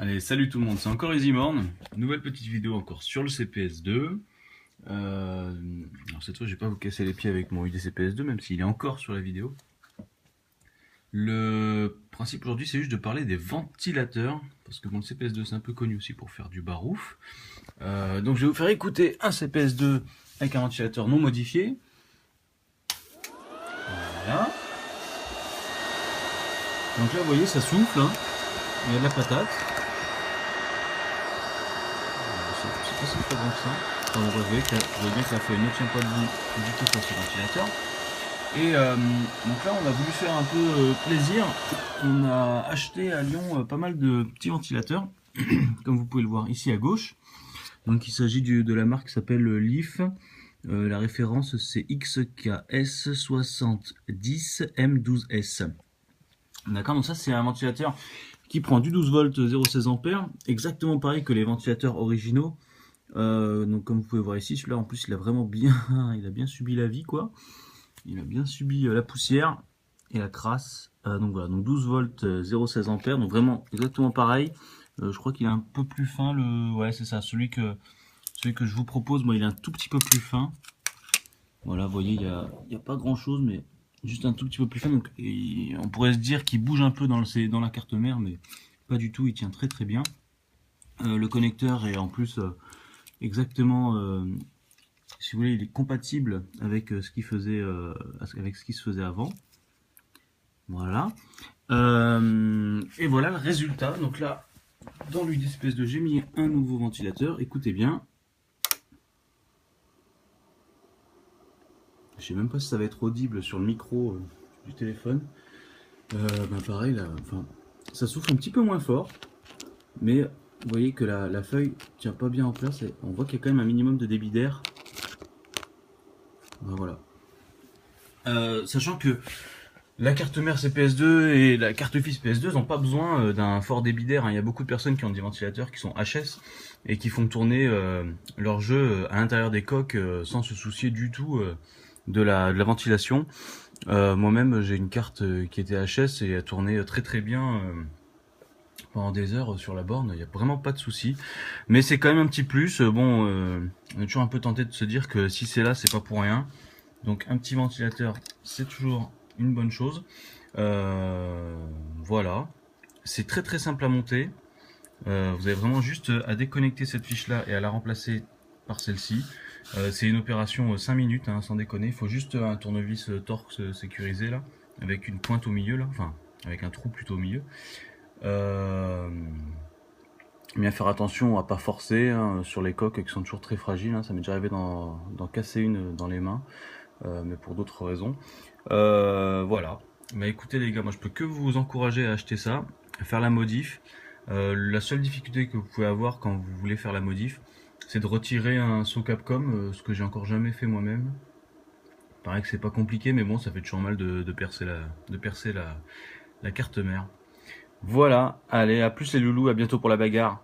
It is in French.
Allez, salut tout le monde, c'est encore EasyMorn. Nouvelle petite vidéo encore sur le CPS2. Alors cette fois, je vais pas vous casser les pieds avec mon UDCPS2, même s'il est encore sur la vidéo. Le principe aujourd'hui, c'est juste de parler des ventilateurs, parce que bon, le CPS2 c'est un peu connu aussi pour faire du barouf. Donc je vais vous faire écouter un CPS2 avec un ventilateur non modifié. Voilà. Donc là, vous voyez, ça souffle, hein. Il y a de la patate. C'est pas si très grand que ça. Enfin, vous voyez bien que la feuille ne tient pas debout du tout sur ce ventilateur. Et donc là, on a voulu faire un peu plaisir. On a acheté à Lyon pas mal de petits ventilateurs, comme vous pouvez le voir ici à gauche. Donc il s'agit de la marque qui s'appelle Leaf. La référence c'est XKS70M12S. D'accord, donc ça c'est un ventilateur qui prend du 12 volts 0,16 ampères, exactement pareil que les ventilateurs originaux. Donc comme vous pouvez voir ici, celui-là en plus il a vraiment bien, il a bien subi la vie quoi. Il a bien subi la poussière et la crasse. Donc voilà, donc 12 volts 0,16 ampères, donc vraiment exactement pareil. Je crois qu'il est un peu plus fin ouais c'est ça, celui que je vous propose, moi il est un tout petit peu plus fin. Voilà, vous voyez, il y a pas grand chose, mais juste un tout petit peu plus fin. Donc on pourrait se dire qu'il bouge un peu dans la carte mère, mais pas du tout, il tient très très bien. Le connecteur est en plus exactement, si vous voulez, il est compatible avec ce qui se faisait avant. Voilà. Et voilà le résultat. Donc là, dans l'UDCPS2, j'ai mis un nouveau ventilateur. Écoutez bien. Je sais même pas si ça va être audible sur le micro du téléphone. Pareil, là, enfin, ça souffle un petit peu moins fort, mais vous voyez que la feuille tient pas bien en place. Et on voit qu'il y a quand même un minimum de débit d'air. Voilà. Sachant que la carte mère CPS2 et la carte fils PS2 n'ont pas besoin d'un fort débit d'air. Il y a beaucoup de personnes qui ont des ventilateurs qui sont HS et qui font tourner leur jeu à l'intérieur des coques sans se soucier du tout de la ventilation. Moi-même, j'ai une carte qui était HS et a tourné très très bien pendant des heures sur la borne. Il n'y a vraiment pas de souci. Mais c'est quand même un petit plus. On est toujours un peu tenté de se dire que si c'est là, c'est pas pour rien. Donc un petit ventilateur, c'est toujours une bonne chose. Voilà. C'est très très simple à monter. Vous avez vraiment juste à déconnecter cette fiche là et à la remplacer par celle-ci. C'est une opération 5 minutes, hein, sans déconner. Il faut juste un tournevis Torx sécurisé là, avec une pointe au milieu là, enfin avec un trou plutôt au milieu. Bien faire attention à pas forcer hein, sur les coques qui sont toujours très fragiles. Hein. Ça m'est déjà arrivé d'en casser une dans les mains, mais pour d'autres raisons. Voilà. Mais écoutez les gars, moi je peux que vous encourager à acheter ça, à faire la modif. La seule difficulté que vous pouvez avoir quand vous voulez faire la modif, c'est de retirer un saut Capcom, ce que j'ai encore jamais fait moi-même. Pareil que c'est pas compliqué, mais bon, ça fait toujours mal de percer la carte mère. Voilà, allez, à plus les loulous, à bientôt pour la bagarre.